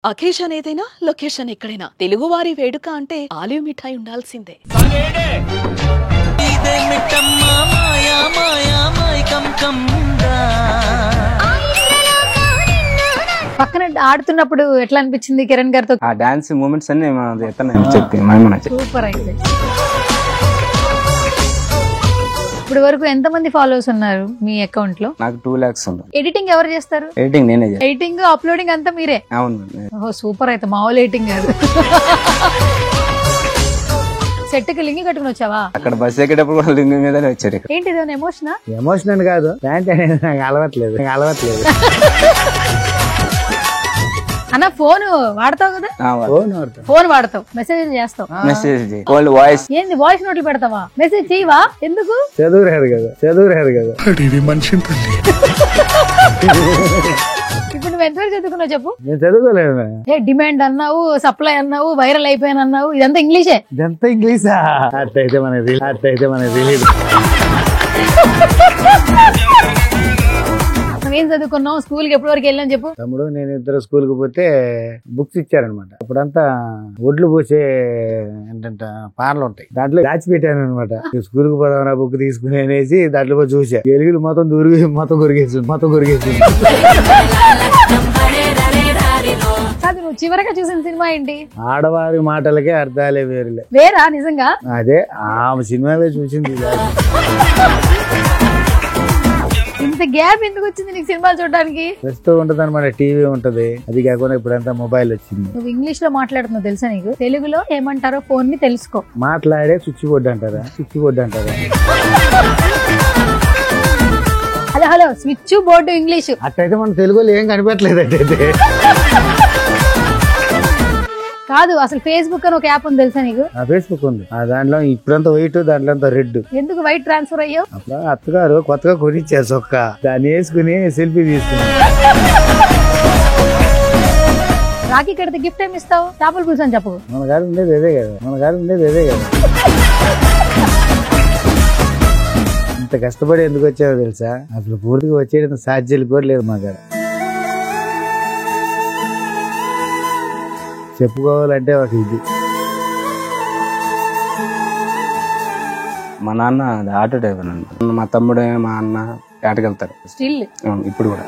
Occasion ఏదైనా location ఎక్కడైనా తెలుగువారి వేడుక అంటే ఆలివ్ మిఠాయి ఉండాల్సిందే. పక్కన ఆడుతున్నప్పుడు ఎట్లా అనిపించింది కిరణ్ గారితో? ఆ డాన్స్ మూమెంట్స్ అన్ని సూపర్ అయితే. ఇప్పుడు వరకు ఎంత మంది ఫాలోవర్స్ ఉన్నారు మీ అకౌంట్ లో? నాకు 2 lakhs ఉంది. ఎడిటింగ్ ఎవరు చేస్తారు? ఎడిటింగ్ నేనే చేస్తాను. ఎడిటింగ్ అప్లోడింగ్ అంతా మీరే? అవును. ఓహో సూపర్. అయితే మామూలు ఎడిటింగ్ కాదు. సెట్ కి లింగి కట్టుకుని వచ్చావా? అక్కడ బస్ ఎక్కేటప్పుడు కూడా లింగి మీదనే వచ్చారు. ఏంటిది ఎమోషనా? ఎమోషన్ అని కాదు, ప్యాంట్ అనేది నాకు అలవట్లేదు. అన్న ఫోన్ వాడతావు కదా? ఫోన్ వాడతావు, మెసేజ్ చేస్తావు, మెసేజ్ వాయిస్ ఏంది వాయిస్ నోట్లు పెడతావా? మెసేజ్ చేయవా? ఎందుకు? చదువు రాదు కదా. ఇప్పుడు నువ్వు ఎంతవరకు చదువుకున్నావు చెప్పు? నేను చదువుకోలేదు. డిమాండ్ అన్నావు, సప్లై అన్నావు, వైరల్ అయిపోయాను అన్నావు, ఇదంతా ఇంగ్లీషే. ఇదంతా ఇంగ్లీషా? అట్లయితే మనకి తెలియదు. నువ్వేం చదువుకున్నావు? స్కూల్ కి ఎప్పటి వరకు వెళ్ళాను చెప్పు. తమ్ముడు నేను ఇద్దరు స్కూల్ కి పోతే బుక్స్ ఇచ్చారనమాట. అప్పుడంతా ఒడ్లు పోసే ఏంటంటే పార్లు ఉంటాయి, దాంట్లో దాచిపెట్టాను అనమాట. స్కూల్ కి పోదాం ఆ బుక్ తీసుకుని అనేసి దాంట్లో పోయి చూసా. ఎలుగులు మొత్తం కొరిగేసి కాదు, నువ్వు చివరగా చూసిన సినిమా ఏంటి? ఆడవారి మాటలకే అర్థాలే వేరా? నిజంగా అదే ఆమె సినిమాలో చూసింది. ఇంత గ్యాప్ ఎందుకు వచ్చింది నీకు సినిమాలు చూడడానికి? ప్రస్తుతం ఉంటది అనమాట, టీవీ ఉంటది. అది కాకుండా ఇప్పుడంతా మొబైల్ వచ్చింది. నువ్వు ఇంగ్లీష్ లో మాట్లాడుతున్నావు తెలుసా నీకు? తెలుగులో ఏమంటారో ఫోన్ ని తెలుసుకో. మాట్లాడే స్విచ్ బోర్డు అంటారా? Hello switch board English. అట్టయితే మన తెలుగులో ఏం కనిపెట్టలేదు. అయితే కాదు, అసలు ఫేస్బుక్ అని ఒక యాప్ ఉంది తెలుసా నీకు? ఫేస్బుక్ ఉంది. దాంట్లో ఇప్పుడంతా వైట్, దాంట్లో రెడ్. ఎందుకు వైట్ ట్రాన్స్ఫర్ అయ్యావు? అప్పుడు అత్తగారు కొత్తగా కొనిచ్చారు సొక్క, దాన్ని వేసుకుని సెల్ఫీ తీసుకుని. రాఖీ కడితే గిఫ్ట్ ఏమి ఇస్తావు? చేపల పులుసు అని చెప్పు. మన గారు ఉండేది అదే కదా. ఇంత కష్టపడి ఎందుకు వచ్చావో తెలుసా? అసలు పూర్తిగా వచ్చేయడం సాధ్యాలు కూడా లేదు మా గారు. చెప్పుకోవాలంటే ఒక ఇది. మా నాన్న ఆటో డ్రైవర్ అండి. మా తమ్ముడు మా అన్న ఆటకెళ్తారు స్టిల్. ఇప్పుడు కూడా.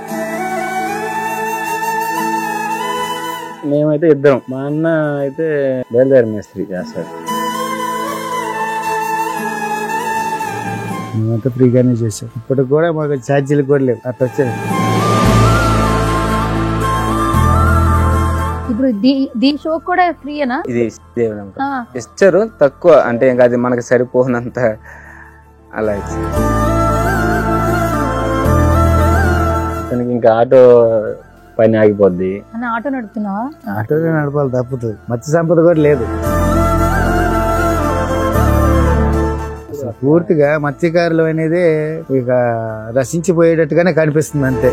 మేమైతే ఇద్దరం. మా అన్న అయితే బయలుదేరి మేస్త్రి చేస్తాడు. మేమంతా ఫ్రీగానే చేసాం. ఇప్పటికి కూడా మాకు ఛార్జీలు కూడా లేవు. అట్లా వచ్చేది. ఇప్పుడు దీని షో కూడా ఫ్రీయేనా? ఇది ఇచ్చారు తక్కువ, అంటే ఇంకా అది మనకి సరిపోనంత అలా ఇచ్చారు. తనకి ఇంకా ఆటో పని ఆగిపోద్ది. ఆటో నడుపుతున్నావా? ఆటోనే నడపాలి, తప్పుతుంది. మత్స్య సంపద కూడా లేదు. పూర్తిగా మత్స్యకారులు అనేది ఇక రసించిపోయేటట్టుగానే కనిపిస్తుంది అంతే.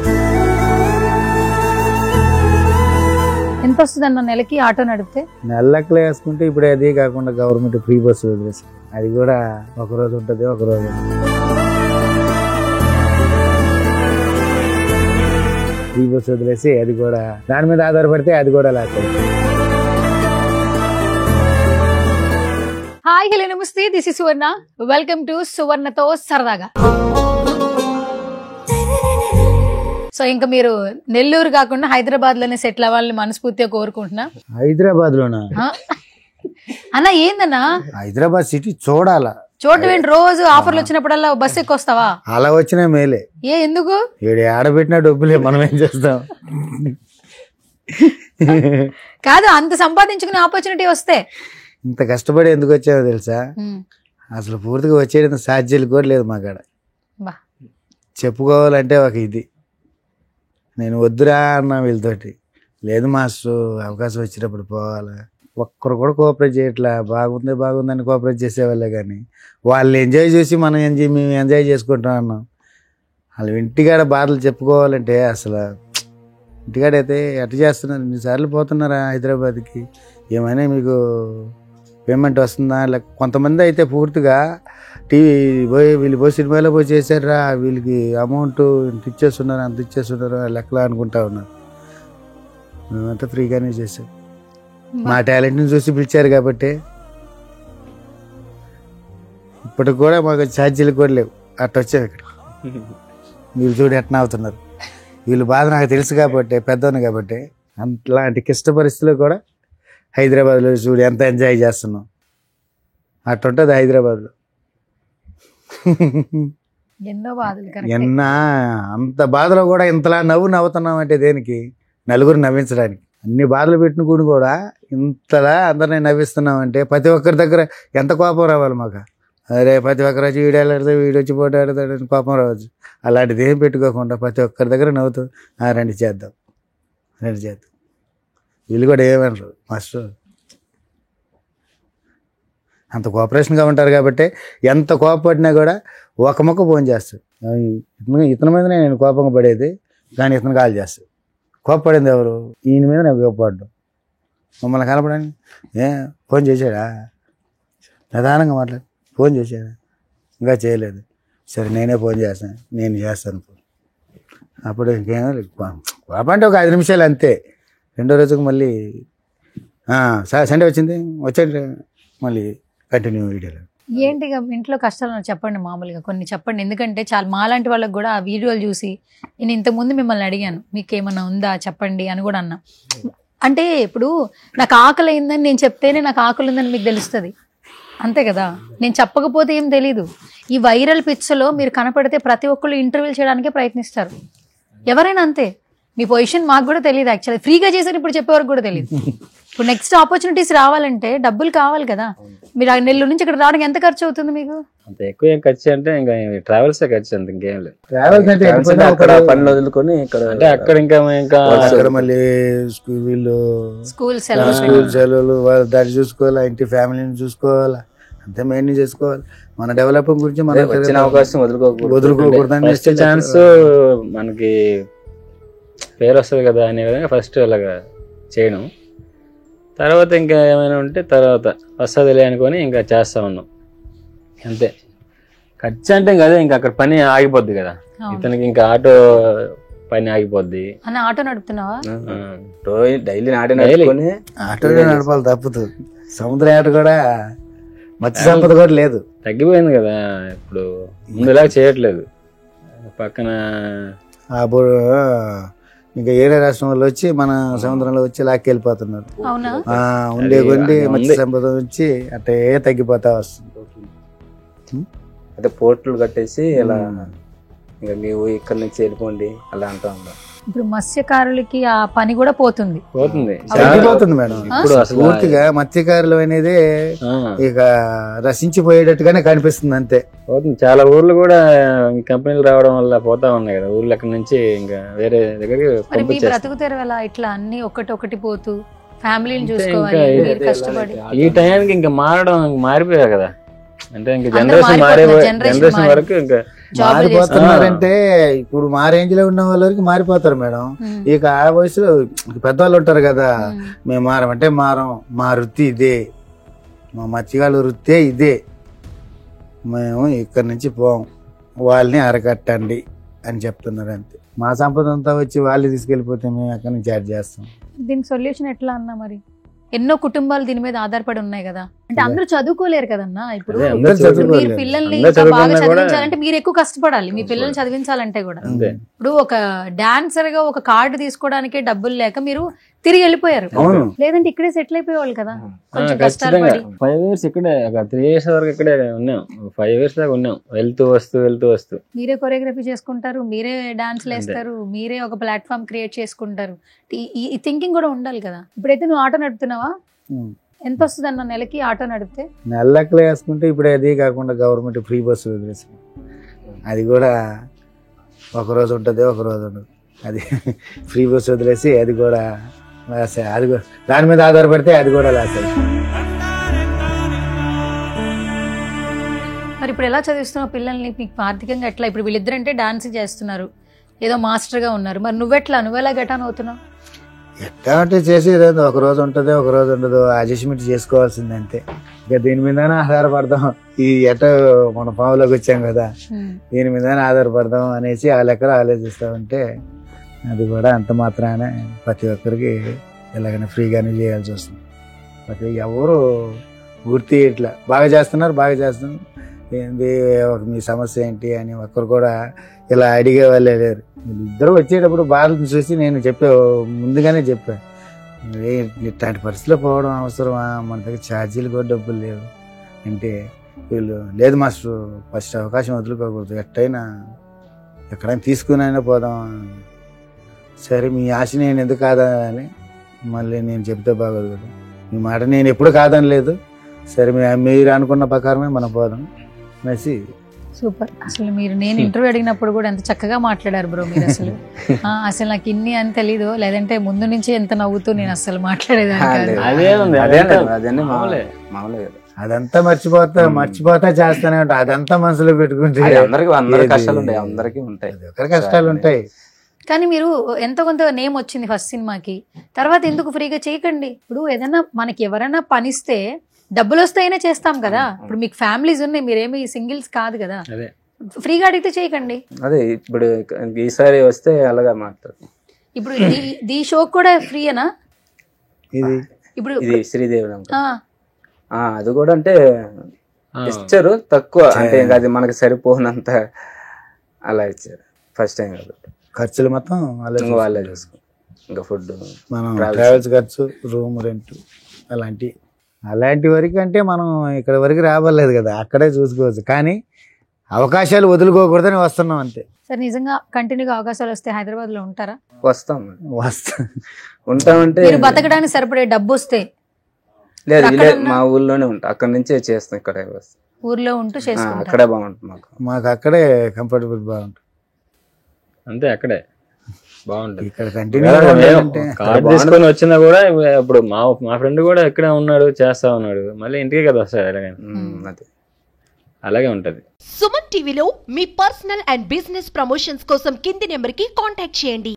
ఎంత వస్తుంది అన్న నెలకి ఆటో నడిపితే? నెలలెక్కలు వేసుకుంటే ఇప్పుడు అదే కాకుండా గవర్నమెంట్ ఫ్రీ బస్సు వదిలేసి, అది కూడా ఒకరోజు ఉంటుంది, ఒకరోజు ఫ్రీ బస్సు వదిలేసి అది కూడా దాని మీద ఆధారపడితే అది కూడా లేకపోతే. హాయ్ హలో నమస్తే, this is Suvarna. Welcome to సువర్ణతో సరదాగా. సో ఇంకా మీరు నెల్లూరు కాకుండా హైదరాబాద్ లోనే సెటిల్ అవ్వాలని మనస్ఫూర్తిగా కోరుకుంటున్నా. హైదరాబాద్ లోనా అన్న? ఏందన్నా హైదరాబాద్ సిటీ చూడాలా? చూడవేంటి? రోజు ఆఫర్లు వచ్చినప్పుడల్లా బస్ ఎక్కొస్తావా? అలా వచ్చినా మేలే. ఎందుకు? ఏడు ఆడబెట్టినా డబ్బులే, మనం ఏం చేస్తాం? కాదు, అంత సంపాదించుకునే ఆపర్చునిటీ వస్తే ఇంత కష్టపడి ఎందుకు వచ్చావో తెలుసా? అసలు పూర్తిగా వచ్చేది సాధ్యాలు కూడా లేదు మా కాడ. చెప్పుకోవాలంటే ఒక ఇది. నేను వద్దురా అన్నా వీళ్ళతోటి, లేదు మాస్టర్ అవకాశం వచ్చినప్పుడు పోవాలా. ఒక్కరు కూడా కోఆపరేట్ చేయట్లా. బాగుందని కోఆపరేట్ చేసేవాళ్ళే కానీ వాళ్ళు ఎంజాయ్ చేసి మేము ఎంజాయ్ చేసుకుంటాం అన్నాం. వాళ్ళు ఇంటికాడ బాధలు చెప్పుకోవాలంటే అసలు ఇంటికాడైతే ఎట్ట చేస్తున్నారు? 2 సార్లు పోతున్నారా హైదరాబాద్కి? ఏమైనా మీకు పేమెంట్ వస్తుందా? లేక కొంతమంది అయితే పూర్తిగా వీళ్ళు పోయి సినిమాలో పోయి చేశారా, వీళ్ళకి అమౌంట్ ఇంత ఇచ్చేస్తున్నారు, అంత ఇచ్చేస్తున్నారు లెక్కలా అనుకుంటా ఉన్నారు. మేమంతా ఫ్రీగానే చేసాం. మా టాలెంట్ని చూసి పిలిచారు కాబట్టి ఇప్పటికి కూడా మాకు ఛార్జీలు కూడా లేవు. అట్ట వచ్చావు ఇక్కడ. వీళ్ళు చూడు ఎట్లా అవుతున్నారు. వీళ్ళు బాధ నాకు తెలుసు కాబట్టి, పెద్దవాళ్ళు కాబట్టి. అట్లాంటి క్లిష్ట పరిస్థితుల్లో కూడా హైదరాబాద్లో చూడు ఎంత ఎంజాయ్ చేస్తున్నాం. అట్ట ఉంటుంది హైదరాబాద్లో. ఎన్నో బాధలు correct. అంత బాధలో కూడా ఇంతలా నవ్వుతున్నాం అంటే దేనికి? నలుగురు నవ్వించడానికి. అన్ని బాధలు పెట్టుకుని కూడా ఇంతలా అందరినీ నవ్విస్తున్నాం అంటే ప్రతి ఒక్కరి దగ్గర ఎంత కోపం రావాలి మాకు. అరే ప్రతి ఒక్కరు వచ్చి వీడియోలాడితే వీడొచ్చి పోటీ ఆడతాడని కోపం రావచ్చు. అలాంటిది ఏం పెట్టుకోకుండా ప్రతి ఒక్కరి దగ్గర నవ్వుతూ రండి చేద్దాం. వీళ్ళు కూడా ఏమనరు మాస్టర్. అంత కోఆపరేషన్గా ఉంటారు కాబట్టి ఎంత కోపపడినా కూడా ఒక మొక్క ఫోన్ చేస్తాడు. ఇతని మీదనే నేను కోపంగా పడేది, కానీ ఇతను కాల్ చేస్తాడు. కోపపడింది ఎవరు? ఈయన మీద నాకు కోపపడ్డాం. మమ్మల్ని కనపడని ఫోన్ చేశాడా? నిదానంగా మాట్లాడు. ఫోన్ చేశాడా? ఇంకా చేయలేదు. సరే నేనే ఫోన్ చేస్తాను, నేను చేస్తాను ఫోన్. అప్పుడు ఇంకేమో కోపం అంటే ఒక 5 నిమిషాలు అంతే. రెండో రోజుకి మళ్ళీ సండే వచ్చింది వచ్చేది మళ్ళీ కంటిన్యూ వీడియోలు. ఏంటి ఇంట్లో కష్టాలు చెప్పండి, మామూలుగా కొన్ని చెప్పండి. ఎందుకంటే చాలా మాలాంటి వాళ్ళకి కూడా ఆ వీడియోలు చూసి నేను ఇంతకుముందు మిమ్మల్ని అడిగాను మీకు ఏమన్నా ఉందా చెప్పండి అని కూడా అన్నా. అంటే ఇప్పుడు నాకు ఆకలి అయిందని నేను చెప్తేనే నాకు ఆకలి ఉందని మీకు తెలుస్తుంది, అంతే కదా. నేను చెప్పకపోతే ఏం తెలీదు. ఈ వైరల్ పిక్స్లో మీరు కనపడితే ప్రతి ఒక్కళ్ళు ఇంటర్వ్యూలు చేయడానికే ప్రయత్నిస్తారు. ఎవరైనా అంతే. మీ పొజిషన్ మాకు కూడా తెలియదు యాక్చువల్లీ. ఫ్రీగా చేశారు ఇప్పుడు చెప్పేవారికి కూడా తెలియదు. ఇప్పుడు నెక్స్ట్ ఆపర్చునిటీస్ రావాలంటే డబ్బులు కావాలి కదా. మీరు ఆ నెల్లూరు నుంచి ఇక్కడ రావడానికి ఎంత ఖర్చు అవుతుంది మీకు? అంత ఎక్కువ ఏం ఖర్చు అంటే ఇంకా ట్రావెల్స్ ఖర్చు అంత ఇంకేం లేదు. ట్రావెల్స్ అంటే అక్కడ పనులు వదులుకొని ఇక్కడ అంటే అక్కడ ఇంకా అక్కడ మళ్ళీ వీళ్ళు స్కూల్ సెలవులు దాన్ని చూసుకోవాలా, ఇంటి ఫ్యామిలీని చూసుకోవాలా, అంతే మెయిన్ చేసుకోవాలి. మన డెవలప్మెంట్ గురించి మనం వచ్చిన అవకాశం వదులుకోకూడదు. నెక్స్ట్ ఛాన్స్ మనకి పేరు వస్తుంది కదా అనే విధంగా ఫస్ట్ అలాగా చేయడం. తర్వాత ఇంకా ఏమైనా ఉంటే తర్వాత వస్తుందిలే అనుకొని ఇంకా చేస్తా ఉన్నాం అంతే. ఖర్చు అంటే ఇంకా అదే, ఇంకా అక్కడ పని ఆగిపోద్ది కదా. ఇతనికి ఇంకా ఆటో పని ఆగిపోద్ది. ఆటో నడుపుతున్నావా? డైలీ ఆటో నడపాలి తప్పుతూ. సముద్ర ఆట కూడా మత్స్య సంపద కూడా లేదు, తగ్గిపోయింది కదా. ఇప్పుడు ముందులా చేయట్లేదు. పక్కన ఇంకా ఏరే రాష్ట్రం వాళ్ళు వచ్చి మన సముద్రంలో వచ్చి లాక్కెళ్ళిపోతున్నారు. ఉండే కొండి మత్స్య సంపద వచ్చి అట్టే తగ్గిపోతా వస్తుంది. అదే పోర్టులు కట్టేసి ఇలా ఇంకా ನೀವು ఇక్కడ నుంచి వెళ్ళిపోండి అలా అంటా ఉన్నారు. ఇప్పుడు మత్స్యకారులకి ఆ పని కూడా పోతుంది మేడం. ఇప్పుడు పూర్తిగా మత్స్యకారులు అనేది ఇక రసించిపోయేటట్టుగానే కనిపిస్తుంది అంతే. పోతుంది. చాలా ఊర్లు కూడా కంపెనీలు రావడం వల్ల పోతా ఉన్నాయి కదా. ఊర్లు అక్కడి నుంచి ఇంకా వేరే దగ్గరికి బ్రతుకుతారు అలా ఇట్లా అన్ని ఒకటి పోతూ ఫ్యామిలీని చూసుకోవాలి. కష్టపడి ఈ టైంకి ఇంకా మారిపోయారు కదా. అంటే ఇంకా జనరేషన్ వరకు ఇంకా మారిపోతున్నారంటే ఇప్పుడు మా రేంజ్ లో ఉన్న వాళ్ళకి మారిపోతారు మేడం. ఇక ఆ వయసులో పెద్దవాళ్ళు ఉంటారు కదా, మేము మారమంటే మా వృత్తి ఇదే, మా మత్స్యకారుల వృత్తే ఇదే, మేము ఇక్కడి నుంచి పోం, వాళ్ళని అరకట్టండి అని చెప్తున్నారు అంతే. మా సంపద అంతా వచ్చి వాళ్ళు తీసుకెళ్ళిపోతే మేము అక్కడి నుంచి చార్జ్ చేస్తాం. దీనికి సొల్యూషన్ ఎట్లా అన్నా? మరి ఎన్నో కుటుంబాలు దీని మీద ఆధారపడి ఉన్నాయి కదా. అంటే అందరూ చదువుకోలేరు కదన్నా. ఇప్పుడు మీరు పిల్లల్ని బాగా చదివించాలంటే మీరు ఎక్కువ కష్టపడాలి. మీ పిల్లల్ని చదివించాలంటే కూడా ఇప్పుడు ఒక డాన్సర్ గా ఒక కార్డు తీసుకోవడానికి డబ్బులు లేక మీరు తిరిగి వెళ్ళిపోయారు. లేదంటే ఇక్కడే సెటిల్ అయిపోయేవాళ్ళు కదా. కొంచెం కష్టాలు పడి 5 years ఇక్కడే, 3 years వరకు ఇక్కడే ఉన్నాం. 5 years దాకా ఉన్నాం. వెళ్తూ వస్తూ మీరే కొరియోగ్రఫీ చేసుకుంటారు, మీరే డాన్స్లు వేస్తారు, మీరే ఒక ప్లాట్ఫామ్ క్రియేట్ చేసుకుంటారు. ఈ థింకింగ్ కూడా ఉండాలి కదా. ఇప్పుడైతే నువ్వు ఆటో నడుపుతున్నావా? ఎంత వస్తుంది అన్న నెలకి ఆటో నడిపితే? నెలలెక్కలు వేసుకుంటే ఇప్పుడు అది కాకుండా గవర్నమెంట్ ఫ్రీ బస్సు వదిలేసింది. అది కూడా ఒకరోజు ఉంటుంది, ఒకరోజు ఉండదు. అది ఫ్రీ బస్సు వదిలేసి అది కూడా లాస్. అది కూడా దాని మీద ఆధారపడితే అది కూడా లాస్. మరి ఇప్పుడు ఎలా చదివిస్తున్నావు పిల్లల్ని? మీకు ఆర్థికంగా ఎట్లా? ఇప్పుడు వీళ్ళిద్దరంటే డాన్స్ చేస్తున్నారు, ఏదో మాస్టర్గా ఉన్నారు. మరి నువ్వెలా గెటాన్ అవుతున్నావు? ఎట్లా అంటే చేసేది ఒక రోజు ఉంటుంది, ఒక రోజు ఉండదు. అడ్జస్ట్మెంట్ చేసుకోవాల్సింది అంతే. ఇక దీని మీదనే ఆధారపడదాం. ఈ ఎటో మన పావులోకి వచ్చాం కదా, దీని మీదనే ఆధారపడదాం అనేసి ఆ లెక్కలు ఆలోచిస్తామంటే అది కూడా అంత మాత్రానే ప్రతి ఒక్కరికి ఎలాగైనా ఫ్రీగానే చేయాల్సి వస్తుంది. ప్రతి ఎవరు పూర్తి ఇట్లా బాగా చేస్తున్నారు ఏంది మీ సమస్య ఏంటి అని ఒక్కరు కూడా ఇలా అడిగే వాళ్ళే లేరు. వీళ్ళిద్దరూ వచ్చేటప్పుడు బాధను చూసి నేను ముందుగానే చెప్పాను, ఇట్లాంటి పరిస్థితిలో పోవడం అవసరమా, మన దగ్గర ఛార్జీలు కూడా డబ్బులు లేవు అంటే వీళ్ళు లేదు మాస్టర్ ఫస్ట్ అవకాశం వదులుకోకూడదు, ఎక్కడైనా తీసుకునైనా పోదాం. సరే మీ ఆశ నేను ఎందుకు కాదని మళ్ళీ నేను చెప్తే బాగోదు కదా, మీ మాట నేను ఎప్పుడు కాదనలేదు, సరే మీరు అనుకున్న ప్రకారమే మనం పోదాం అనేసి. సూపర్. అసలు మీరు నేను ఇంటర్వ్యూ అడిగినప్పుడు కూడా ఎంత చక్కగా మాట్లాడారు బ్రో మీరు. అసలు అసలు నాకు ఇన్ని అని తెలీదు, లేదంటే ముందు నుంచి ఎంత నవ్వుతూ నేను అసలు మాట్లాడేదాన్ని. అదంతా మర్చిపోతా చేస్తానే ఉంటా, అదంతా మనసులో పెట్టుకుంటే కష్టాలు ఉంటాయి. కానీ మీరు ఎంత కొంత నేమ్ వచ్చింది ఫస్ట్ సినిమాకి, తర్వాత ఎందుకు ఫ్రీగా చేయకండి? ఇప్పుడు ఏదైనా మనకి ఎవరైనా పనిస్తే డబ్బులు వస్తాయనే చేస్తాం కదా. ఇప్పుడు మీకు ఫ్యామిలీస్ ఉన్నాయి, మీరేమి సింగిల్స్ కాదు కదా, ఫ్రీగా అడిగితే చేయకండి. అదే ఇప్పుడు ఈసారి వస్తే అలాగా మాట్లాడు. ఇప్పుడు ఈ షో కూడా ఫ్రీయేనా? ఇప్పుడు ఇది శ్రీదేవి అది కూడా అంటే ఇచ్చారు తక్కువ, అంటే ఇంకా అది మనకి సరిపోనంత అలా ఇచ్చారు ఫస్ట్ టైం కాబట్టి. ఖర్చులు మొత్తం వాళ్ళే చూసుకో, ఇంకా ఫుడ్ మనం ట్రావెల్స్ ఖర్చు, రూమ్ రెంట్ అలాంటి వరకు అంటే మనం ఇక్కడ వరకు రాబలేదు కదా, అక్కడే చూసుకోవచ్చు. కానీ అవకాశాలు వదులుకోకూడదని వస్తున్నాం అంతే. సార్ నిజంగా కంటిన్యూగా అవకాశాలు వస్తే హైదరాబాద్ లో ఉంటారా? ఉంటామంటే బతకడానికి సరిపడే డబ్బు వస్తే లేదు, మా ఊర్లోనే ఉంటాం, అక్కడ నుంచే చేస్తాం. ఇక్కడే ఊర్లో ఉంటూ చేసుకుంటాం, అక్కడే బాగుంటుంది మాకు అక్కడే కంఫర్టబుల్ బాగుంటుంది అంతే, అక్కడే బాగుంటుంది. ఇక్కడ కంటిన్యూ కార్డు తీసుకొని వచ్చినా కూడా ఇప్పుడు మా ఫ్రెండ్ కూడా ఇక్కడే ఉన్నాడు, చేస్తా ఉన్నాడు, మళ్ళీ ఇంటికే కదా వస్తాడు, అలాగే ఉంటది. సుమన్ టీవీలో మీ పర్సనల్ అండ్ బిజినెస్ ప్రమోషన్స్ కోసం కింది నెంబర్ కి కాంటాక్ట్ చేయండి.